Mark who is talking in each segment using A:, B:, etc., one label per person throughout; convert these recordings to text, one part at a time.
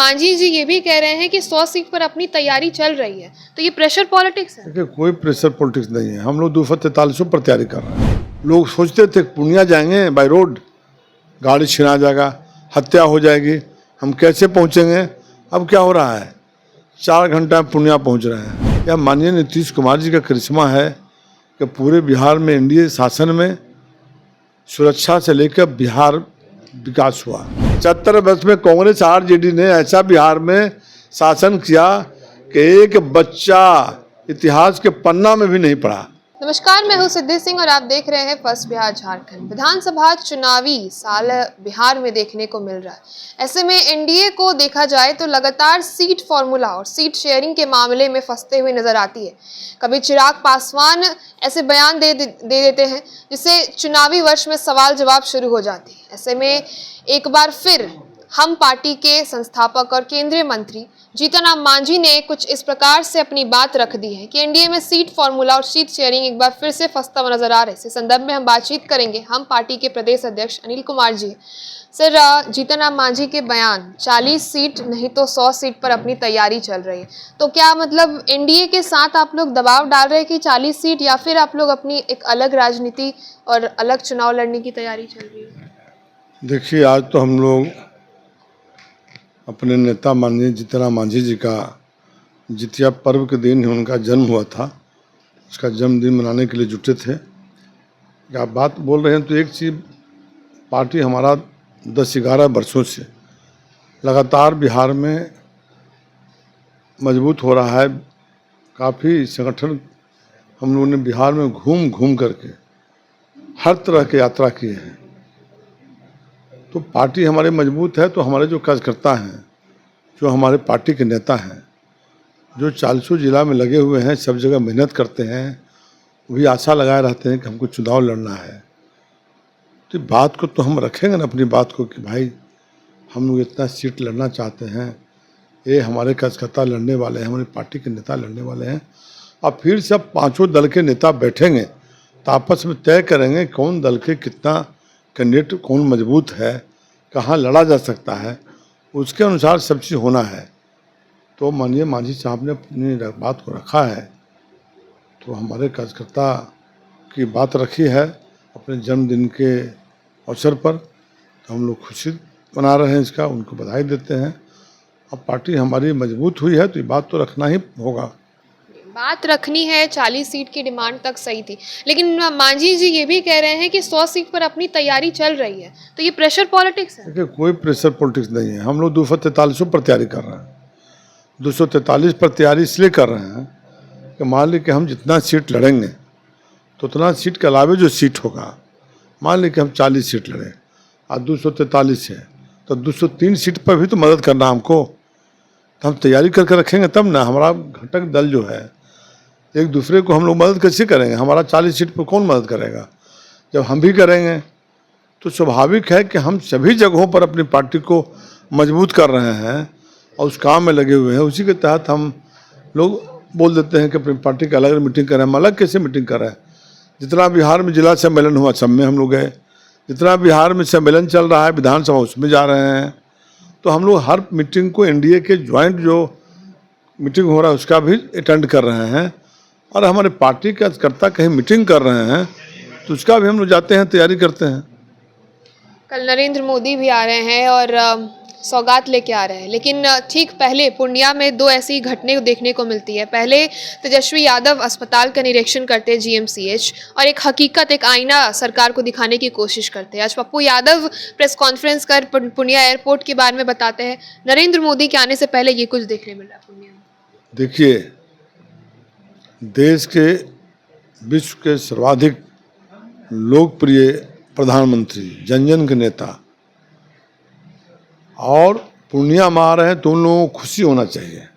A: मांझी जी ये भी कह रहे हैं कि 100 सीट पर अपनी तैयारी चल रही है, तो ये प्रेशर पॉलिटिक्स है।
B: देखिए, कोई प्रेशर पॉलिटिक्स नहीं है। हम लोग 243 पर तैयारी कर रहे हैं। लोग सोचते थे पूर्णिया जाएंगे बाय रोड, गाड़ी छिना जाएगा, हत्या हो जाएगी, हम कैसे पहुंचेंगे। अब क्या हो रहा है, 4 घंटा में पूर्णिया पहुंच रहे हैं। यह माननीय नीतीश कुमार जी का करिश्मा है कि पूरे बिहार में एनडीए शासन में सुरक्षा से लेकर बिहार विकास हुआ। 75 वर्ष में कांग्रेस आरजेडी ने ऐसा बिहार में शासन किया कि एक बच्चा इतिहास के पन्ना में भी नहीं पढ़ा।
A: नमस्कार, मैं हूं सिद्धि सिंह और आप देख रहे हैं फर्स्ट बिहार झारखंड। विधानसभा चुनावी साल बिहार में देखने को मिल रहा है। ऐसे में एनडीए को देखा जाए तो लगातार सीट फॉर्मूला और सीट शेयरिंग के मामले में फंसते हुए नजर आती है। कभी चिराग पासवान ऐसे बयान दे देते हैं जिससे चुनावी वर्ष में सवाल जवाब शुरू हो जाते हैं। ऐसे में एक बार फिर हम पार्टी के संस्थापक और केंद्रीय मंत्री जीतन राम मांझी ने कुछ इस प्रकार से अपनी बात रख दी है कि एनडीए में सीट फॉर्मूला और सीट शेयरिंग एक बार फिर से फंसता हुआ नजर आ रहा है। इस संदर्भ में हम बातचीत करेंगे हम पार्टी के प्रदेश अध्यक्ष अनिल कुमार जी। सर, जीतन राम मांझी के बयान 40 सीट नहीं तो 100 सीट पर अपनी तैयारी चल रही है, तो क्या मतलब एनडीए के साथ आप लोग दबाव डाल रहे हैं कि 40 सीट, या फिर आप लोग अपनी एक अलग राजनीति और अलग चुनाव लड़ने की तैयारी चल रही है?
B: देखिए, आज तो हम लोग अपने नेता माननीय जीतन राम मांझी जी का जितिया पर्व के दिन ही उनका जन्म हुआ था, उसका जन्मदिन मनाने के लिए जुटे थे। आप बात बोल रहे हैं तो एक चीज़, पार्टी हमारा 10-11 वर्षों से लगातार बिहार में मजबूत हो रहा है। काफ़ी संगठन हम लोगों ने बिहार में घूम घूम करके हर तरह की यात्रा की है। तो पार्टी हमारे मजबूत है, तो हमारे जो कार्यकर्ता हैं, जो हमारे पार्टी के नेता हैं, जो 40 जिला में लगे हुए हैं, सब जगह मेहनत करते हैं, वही आशा लगाए रहते हैं कि हमको चुनाव लड़ना है। तो बात को तो हम रखेंगे ना, अपनी बात को, कि भाई हम लोग इतना सीट लड़ना चाहते हैं, ये हमारे कार्यकर्ता लड़ने वाले हैं, हमारी पार्टी के नेता लड़ने वाले हैं। अब फिर सब 5 दल के नेता बैठेंगे तो आपस में तय करेंगे कौन दल के कितना कैंडिडेट, कौन मजबूत है, कहाँ लड़ा जा सकता है, उसके अनुसार सब चीज़ होना है। तो माननीय मांझी साहब ने अपनी बात को रखा है, तो हमारे कार्यकर्ता की बात रखी है अपने जन्मदिन के अवसर पर, तो हम लोग खुशी मना रहे हैं इसका, उनको बधाई देते हैं। अब पार्टी हमारी मजबूत हुई है तो ये बात तो रखना ही होगा।
A: बात रखनी है, 40 सीट की डिमांड तक सही थी, लेकिन मांझी जी ये भी कह रहे हैं कि 100 सीट पर अपनी तैयारी चल रही है, तो ये प्रेशर पॉलिटिक्स है।
B: देखिए, कोई प्रेशर पॉलिटिक्स नहीं है। हम लोग 243 पर तैयारी कर रहे हैं। 243 पर तैयारी इसलिए कर रहे हैं कि मान ली कि हम जितना सीट लड़ेंगे तो उतना सीट के अलावे जो सीट होगा, मान ली कि हम 40 सीट लड़ें और 243 है, तो 203 सीट पर भी तो मदद करना हमको। तो हम तैयारी करके रखेंगे तब ना। हमारा घटक दल जो है, एक दूसरे को हम लोग मदद कैसे करेंगे? हमारा 40 सीट पर कौन मदद करेगा? जब हम भी करेंगे तो स्वाभाविक है कि हम सभी जगहों पर अपनी पार्टी को मजबूत कर रहे हैं और उस काम में लगे हुए हैं। उसी के तहत हम लोग बोल देते हैं कि अपनी पार्टी की अलग मीटिंग करें। हम अलग कैसे मीटिंग कर रहे हैं? जितना बिहार में जिला सम्मेलन हुआ सब में हम लोग गए, जितना बिहार में सम्मेलन चल रहा है विधानसभा उसमें जा रहे हैं। तो हम लोग हर मीटिंग को, एनडीए के ज्वाइंट जो मीटिंग हो रहा है उसका भी अटेंड कर रहे हैं। और हमारे पार्टी के कार्यकर्ता कहीं मीटिंग कर रहे हैं तो उसका भी हम लोग जाते हैं, तैयारी करते हैं।
A: कल नरेंद्र मोदी भी आ रहे हैं और सौगात लेके आ रहे हैं, लेकिन ठीक पहले पूर्णिया में 2 ऐसी घटनाएं देखने को मिलती है। पहले तेजस्वी यादव अस्पताल का निरीक्षण करते हैं जीएमसीएच, और एक हकीकत, एक आईना सरकार को दिखाने की कोशिश करते हैं। आज पप्पू यादव प्रेस कॉन्फ्रेंस कर पूर्णिया एयरपोर्ट के बारे में बताते हैं। नरेंद्र मोदी के आने से पहले ये कुछ देखने मिल रहा है पूर्णिया में।
B: देखिए, देश के, विश्व के सर्वाधिक लोकप्रिय प्रधानमंत्री, जन जन के नेता, और पूर्णिया में आ रहे हैं तो उन लोगों को खुशी होना चाहिए।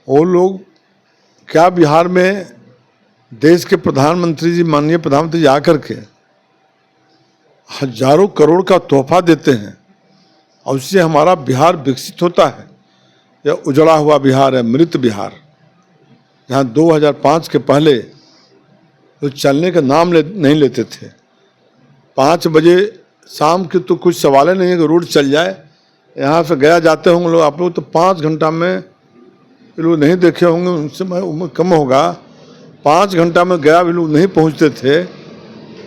B: वो लोग क्या, बिहार में देश के प्रधानमंत्री जी, माननीय प्रधानमंत्री जी आकर के हजारों करोड़ का तोहफा देते हैं और उससे हमारा बिहार विकसित होता है। यह उजड़ा हुआ बिहार है, मृत बिहार, जहाँ 2005 के पहले तो चलने का नाम नहीं लेते थे। 5 बजे शाम के तो कुछ सवाल नहीं है कि रोड चल जाए, यहाँ से गया जाते होंगे लोग, आप लोग तो 5 घंटा में, ये लोग नहीं देखे होंगे, उनसे मैं उम्र कम होगा, 5 घंटा में गया भी लोग नहीं पहुँचते थे।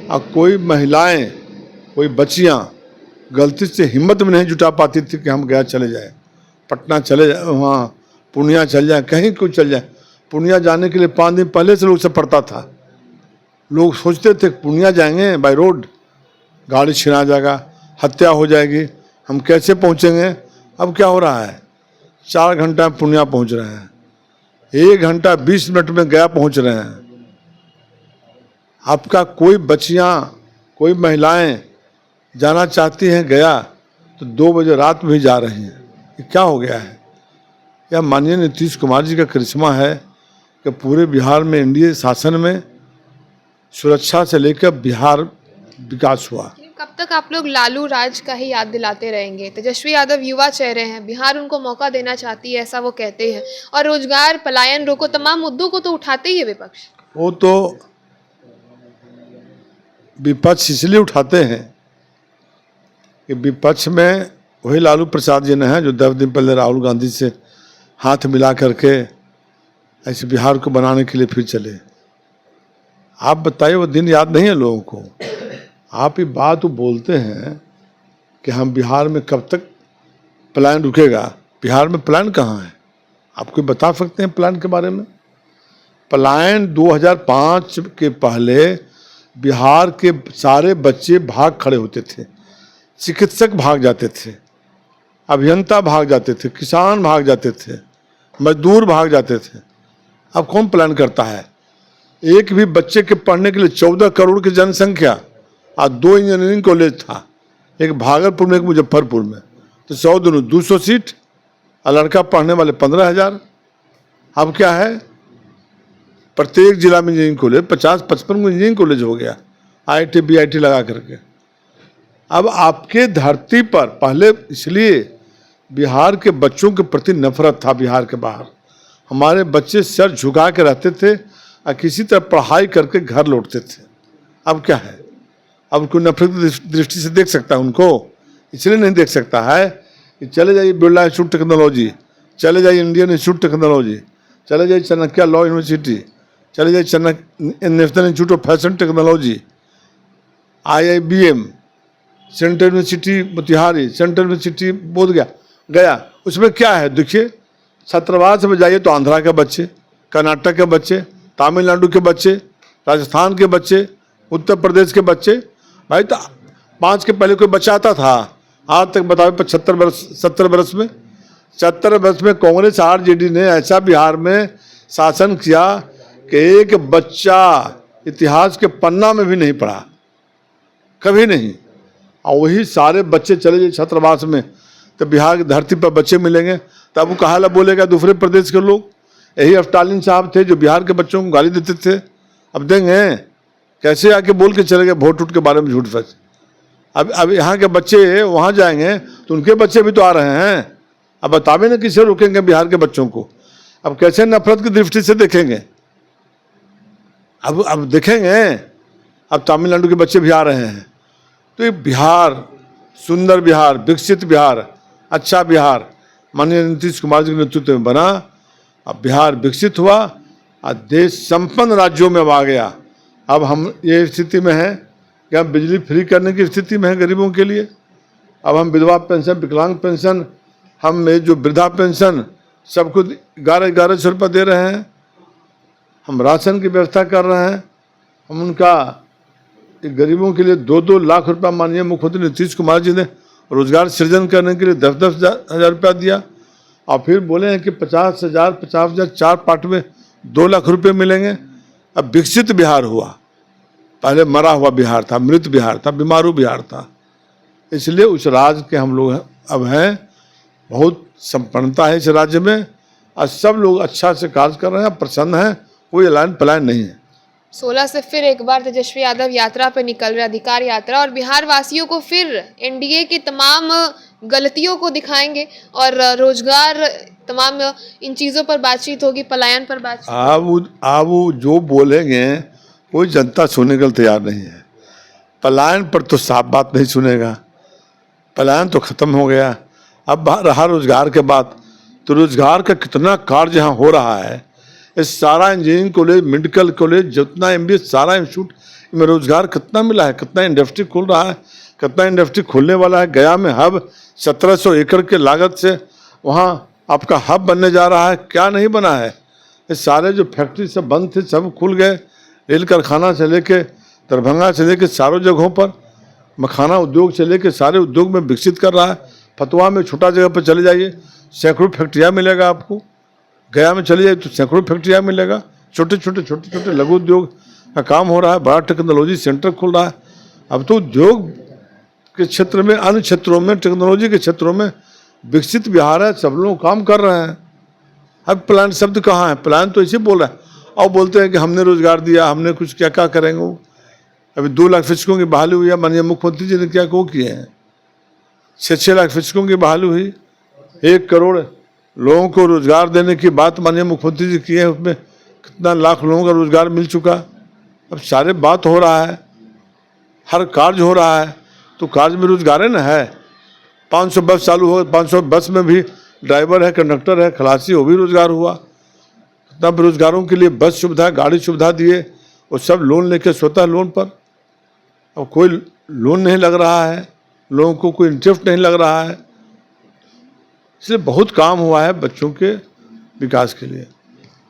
B: और कोई महिलाएं, कोई बच्चियाँ गलती से हिम्मत में नहीं जुटा पाती थी कि हम गया चले जाए, पटना चले जाए, वहाँ पूर्णिया चल जाए, कहीं कोई चल जाए। पूर्णिया जाने के लिए 5 दिन पहले से लोग सब पड़ता था। लोग सोचते थे पूर्णिया जाएंगे बाय रोड, गाड़ी छिना जाएगा, हत्या हो जाएगी, हम कैसे पहुँचेंगे। अब क्या हो रहा है, 4 घंटा में पूर्णिया पहुँच रहे हैं, 1 घंटा 20 मिनट में गया पहुँच रहे हैं। आपका कोई बच्चियाँ, कोई महिलाएं जाना चाहती हैं गया तो 2 बजे रात में भी जा रही हैं। ये क्या हो गया है? यह माननीय नीतीश कुमार जी का करिश्मा है कि पूरे बिहार में एनडीए शासन में सुरक्षा से लेकर बिहार विकास हुआ।
A: कब तक आप लोग लालू राज का ही याद दिलाते रहेंगे? तेजस्वी यादव युवा चेहरे हैं, बिहार उनको मौका देना चाहती है, ऐसा वो कहते हैं, और रोजगार, पलायन रोको, तमाम मुद्दों को तो उठाते ही है विपक्ष।
B: वो तो विपक्ष इसलिए उठाते हैं कि विपक्ष में वही लालू प्रसाद जी ने हैं जो 10 दिन पहले राहुल गांधी से हाथ मिला करके ऐसे बिहार को बनाने के लिए फिर चले। आप बताइए, वो दिन याद नहीं है लोगों को? आप ये बात वो बोलते हैं कि हम बिहार में कब तक प्लान रुकेगा। बिहार में प्लान कहाँ है? आप कोई बता सकते हैं प्लान के बारे में? प्लान 2005 के पहले बिहार के सारे बच्चे भाग खड़े होते थे, चिकित्सक भाग जाते थे, अभियंता भाग जाते थे, किसान भाग जाते थे, मजदूर भाग जाते थे। अब कौन प्लान करता है? एक भी बच्चे के पढ़ने के लिए 14 करोड़ की जनसंख्या और 2 इंजीनियरिंग कॉलेज था, एक भागलपुर में एक मुजफ्फरपुर में, तो 100 दोनों 200 सीट और लड़का पढ़ने वाले 15,000। अब क्या है, प्रत्येक जिला में इंजीनियरिंग कॉलेज, 50-55 इंजीनियरिंग कॉलेज हो गया, IIT BIT लगा करके। अब आपके धरती पर पहले इसलिए बिहार के बच्चों के प्रति नफरत था। बिहार के बाहर हमारे बच्चे सर झुका के रहते थे और किसी तरह पढ़ाई करके घर लौटते थे। अब क्या है, अब उनको नफरत की दृष्टि से देख सकता है उनको? इसलिए नहीं देख सकता है कि चले जाइए बिरला इंस्टीट्यूट टेक्नोलॉजी, चले जाइए इंडियन इंस्टीट्यूट टेक्नोलॉजी, चले जाइए चाणक्य लॉ यूनिवर्सिटी, चले जाइए national institute of fashion technology, IIBM, central university Motihari, central university Bodhgaya Gaya. उसमें क्या है देखिए, छात्रावास में जाइए तो आंध्रा के बच्चे, कर्नाटक के बच्चे, तमिलनाडु के बच्चे, राजस्थान के बच्चे, उत्तर प्रदेश के बच्चे। भाई तो 5 के पहले कोई बच्चा आता था? आज तक बताओ 75 वर्ष 70 वर्ष में 70 वर्ष में कांग्रेस RJD ने ऐसा बिहार में शासन किया कि एक बच्चा इतिहास के पन्ना में भी नहीं पढ़ा, कभी नहीं। और वही सारे बच्चे चले जाए छात्रावास में तो बिहार की धरती पर बच्चे मिलेंगे, तब वो कहा ला बोलेगा दूसरे प्रदेश के लोग? यही स्टालिन साहब थे जो बिहार के बच्चों को गाली देते थे। अब देंगे कैसे आके बोल के चले गए वोट उठ के बारे में झूठ सच। अब यहाँ के बच्चे वहाँ जाएंगे तो उनके बच्चे भी तो आ रहे हैं। अब बतावे ना किसे रोकेंगे बिहार के बच्चों को? अब कैसे नफरत की दृष्टि से देखेंगे? अब देखेंगे, अब तमिलनाडु के बच्चे भी आ रहे हैं। तो ये बिहार, सुंदर बिहार, विकसित बिहार, अच्छा बिहार माननीय नीतीश कुमार जी के नेतृत्व में बना। अब बिहार विकसित हुआ और देश संपन्न राज्यों में आ गया। अब हम ये स्थिति में हैं कि हम बिजली फ्री करने की स्थिति में हैं गरीबों के लिए। अब हम विधवा पेंशन, विकलांग पेंशन, हम जो वृद्धा पेंशन सबको 1100 रुपये दे रहे हैं। हम राशन की व्यवस्था कर रहे हैं। हम उनका गरीबों के लिए 2-2 लाख रुपया माननीय मुख्यमंत्री नीतीश कुमार जी ने रोजगार सृजन करने के लिए 10-10 हज़ार रुपया दिया। और फिर बोले हैं कि 50,000 4 पार्ट में 2 लाख रुपये मिलेंगे। अब विकसित बिहार हुआ। पहले मरा हुआ बिहार था, मृत बिहार था, बीमारू बिहार था। इसलिए उस राज्य के हम लोग अब हैं। बहुत संपन्नता है इस राज्य में और सब लोग अच्छा से कार्य कर रहे हैं, प्रसन्न हैं, कोई लाइन पलायन नहीं है।
A: 16 से फिर एक बार तेजस्वी यादव यात्रा पर निकल रहे, अधिकार यात्रा, और बिहार वासियों को फिर एनडीए की तमाम गलतियों को दिखाएंगे और रोजगार, तमाम इन चीज़ों पर बातचीत होगी, पलायन पर बातचीत।
B: आप वो जो बोलेंगे कोई जनता सुनने के लिए तैयार नहीं है। पलायन पर तो साफ बात नहीं सुनेगा। पलायन तो खत्म हो गया। अब रहा रोजगार के बाद, तो रोजगार का कितना कार्य यहाँ हो रहा है। इस सारा इंजीनियरिंग कॉलेज, मेडिकल कॉलेज, जितना MBA, सारा इंस्टीट्यूट में रोजगार कितना मिला है, कितना इंडस्ट्री खुल रहा है, कितना इंडस्ट्री खुलने वाला है। गया में हब 1700 एकड़ के लागत से वहाँ आपका हब बनने जा रहा है, क्या नहीं बना है। ये सारे जो फैक्ट्री सब बंद थे सब खुल गए। रेल कारखाना से लेके दरभंगा से लेके सारों जगहों पर, मखाना उद्योग से लेके सारे उद्योग में विकसित कर रहा है। फतवा में छोटा जगह पर चले जाइए, सैकड़ों फैक्ट्रियाँ मिलेगा आपको। गया में चले जाइए तो सैकड़ों फैक्ट्रियाँ मिलेगा। छोटे छोटे लघु उद्योग का काम हो रहा है। बड़ा टेक्नोलॉजी सेंटर खुल रहा है। अब तो उद्योग के क्षेत्र में, अन्य क्षेत्रों में, टेक्नोलॉजी के क्षेत्रों में विकसित बिहार है। सब लोग काम कर रहे हैं। अब प्लान शब्द कहाँ है? प्लान तो ऐसे बोल रहा है और बोलते हैं कि हमने रोजगार दिया, हमने कुछ क्या क्या करेंगे। वो अभी 2 लाख शिक्षकों की बहाली हुई है, माननीय मुख्यमंत्री जी ने क्या को किए हैं। 6 लाख शिक्षकों की बहाली हुई। 1 करोड़ लोगों को रोजगार देने की बात माननीय मुख्यमंत्री जी किए हैं। उसमें कितना लाख लोगों का रोजगार मिल चुका। अब सारे बात हो रहा है, हर कार्य हो रहा है, तो कार्य में रोजगार है ना है। 500 बस चालू हो, 500 बस में भी ड्राइवर है, कंडक्टर है, खलासी, वो भी रोजगार हुआ। कितना बेरोजगारों के लिए बस सुविधा, गाड़ी सुविधा दिए, वो सब लोन लेके स्वतः लोन पर। अब कोई लोन नहीं लग रहा है, लोगों को कोई इंटरेस्ट नहीं लग रहा है। इसलिए बहुत काम हुआ है बच्चों के विकास के लिए।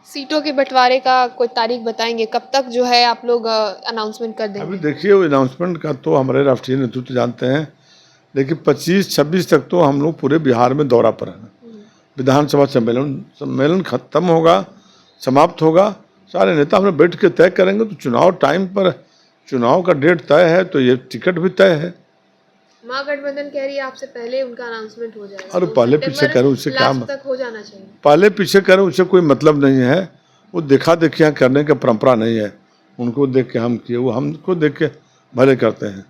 A: सीटों के बंटवारे का कोई तारीख बताएंगे, कब तक जो है आप लोग अनाउंसमेंट कर देंगे?
B: अभी देखिए, वो अनाउंसमेंट का तो हमारे राष्ट्रीय नेतृत्व जानते हैं, लेकिन 25-26 तक तो हम लोग पूरे बिहार में दौरा पर हैं। विधानसभा सम्मेलन खत्म होगा, समाप्त होगा, सारे नेता हमने बैठ के तय करेंगे। तो चुनाव टाइम पर, चुनाव का डेट तय है तो ये टिकट भी तय है।
A: महागठबंधन कह रही है आपसे पहले उनका अनाउंसमेंट हो जाएगा।
B: अरे
A: तो
B: पहले पीछे करें, उससे क्या
A: तक हो जाना चाहिए।
B: पहले पीछे करें, उससे कोई मतलब नहीं है। वो देखा देखियाँ करने का परंपरा नहीं है। उनको देख के हम किए, वो हमको देख के भले करते हैं।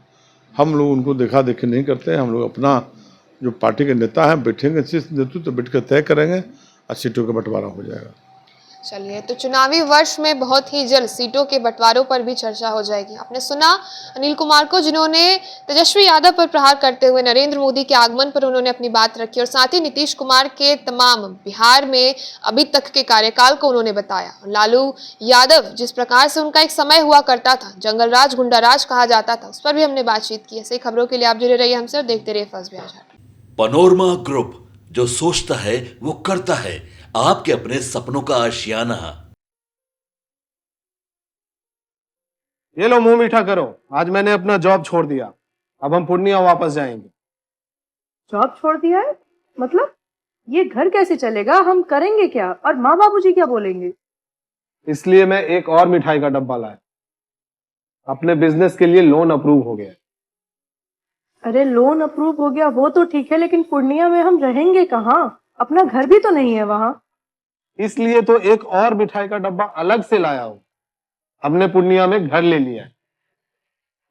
B: हम लोग उनको देखा देखी नहीं करते हैं। हम लोग अपना जो पार्टी के नेता हैं बैठेंगे, शीर्ष नेतृत्व तो बैठ कर तय करेंगे और सीटों का बंटवारा हो जाएगा।
A: चलिए, तो चुनावी वर्ष में बहुत ही जल्द सीटों के बंटवारों पर भी चर्चा हो जाएगी। आपने सुना अनिल कुमार को, जिन्होंने तेजस्वी यादव पर प्रहार करते हुए नरेंद्र मोदी के आगमन पर उन्होंने अपनी बात रखी और साथ ही नीतीश कुमार के तमाम बिहार में अभी तक के कार्यकाल को उन्होंने बताया। लालू यादव जिस प्रकार से उनका एक समय हुआ करता था, जंगल राज, गुंडा राज कहा जाता था, उस पर भी हमने बातचीत की। ऐसे खबरों के लिए आप जुड़े रहिए हमसे और देखते रहिए first Bihar Jharkhand.
C: Panorama group, जो सोचता है वो करता है। आपके अपने सपनों का आशियाना।
D: ये लो, मुंह मीठा करो। आज मैंने अपना जॉब छोड़ दिया। अब हम पूर्णिया वापस जाएंगे।
E: जॉब छोड़ दिया है? मतलब ये घर कैसे चलेगा? हम करेंगे क्या? और माँ बाबूजी क्या बोलेंगे?
D: इसलिए मैं एक और मिठाई का डब्बा लाया। अपने बिजनेस के लिए लोन अप्रूव हो गया।
E: अरे लोन अप्रूव हो गया वो तो ठीक है, लेकिन पूर्णिया में हम रहेंगे कहाँ? अपना घर भी तो नहीं है वहाँ।
D: इसलिए तो एक और मिठाई का डब्बा अलग से लाया हूँ। हमने पूर्णिया में घर ले लिया है,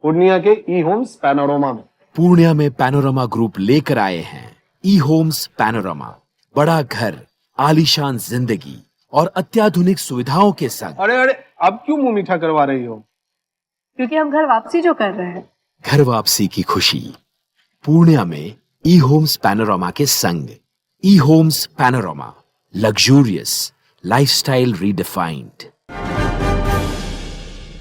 D: पूर्णिया के ई होम्स पैनोरमा में।
F: पूर्णिया में पैनोरमा ग्रुप लेकर आए हैं ई होम्स पैनोरमा। बड़ा घर, आलीशान जिंदगी और अत्याधुनिक सुविधाओं के संग।
D: अरे अरे, अब क्यों मुंह मीठा करवा रही हो?
E: क्योंकि हम घर वापसी जो कर रहे हैं।
F: घर वापसी की खुशी पूर्णिया में ई होम्स पैनोरमा के संग। E homes panorama, luxurious lifestyle redefined.